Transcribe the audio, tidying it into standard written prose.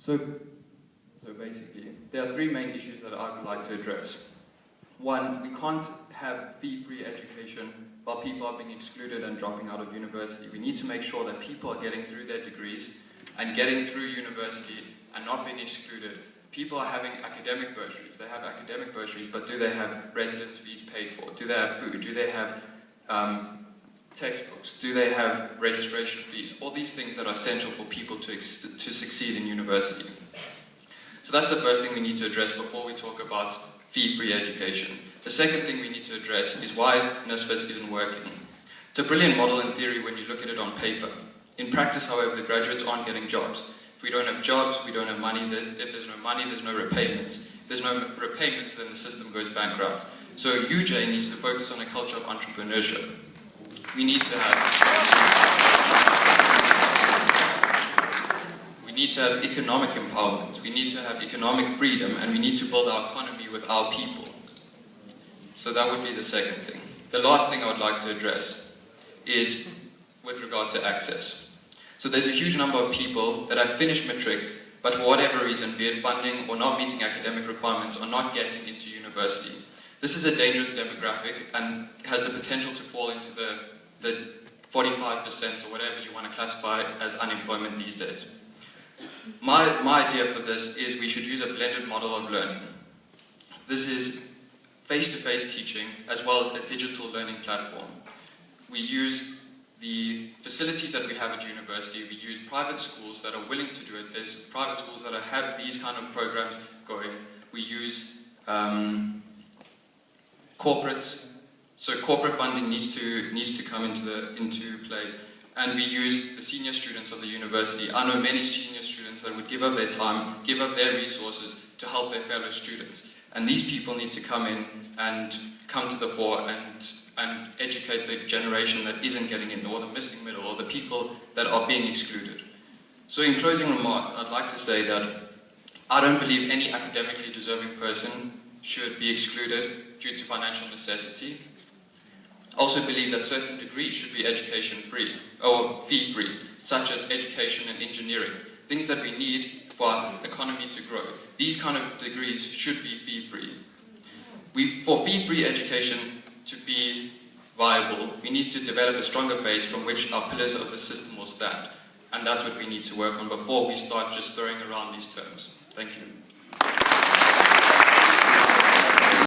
So basically, there are three main issues that I would like to address. One, we can't have fee-free education while people are being excluded and dropping out of university. We need to make sure that people are getting through their degrees and getting through university and not being excluded. People are having academic bursaries. They have academic bursaries, but do they have residence fees paid for? Do they have food? Do they have textbooks? Do they have registration fees? All these things that are essential for people to succeed in university. So that's the first thing we need to address before we talk about fee-free education. The second thing we need to address is why NSFAS isn't working. It's a brilliant model in theory when you look at it on paper. In practice, however, the graduates aren't getting jobs. If we don't have jobs, we don't have money. If there's no money, there's no repayments. If there's no repayments, then the system goes bankrupt. So UJ needs to focus on a culture of entrepreneurship. We need to have economic empowerment. We need to have economic freedom, and we need to build our economy with our people. So that would be the second thing. The last thing I would like to address is with regard to access. So there's a huge number of people that have finished matric, but for whatever reason, be it funding or not meeting academic requirements, are not getting into university. This is a dangerous demographic and has the potential to fall into the 45% or whatever you want to classify as unemployment these days. My idea for this is we should use a blended model of learning. This is face-to-face teaching as well as a digital learning platform. We use the facilities that we have at university. We use private schools that are willing to do it. There's private schools that have these kind of programs going. We use corporate. So corporate funding needs to come into play. And we use the senior students of the university. I know many senior students that would give up their time, give up their resources to help their fellow students. And these people need to come in and come to the fore and educate the generation that isn't getting in, or the missing middle, or the people that are being excluded. So in closing remarks, I'd like to say that I don't believe any academically deserving person should be excluded due to financial necessity. I also believe that certain degrees should be education-free, or fee-free, such as education and engineering, things that we need for our economy to grow. These kind of degrees should be fee-free. For fee-free education to be viable, we need to develop a stronger base from which our pillars of the system will stand. And that's what we need to work on before we start just throwing around these terms. Thank you.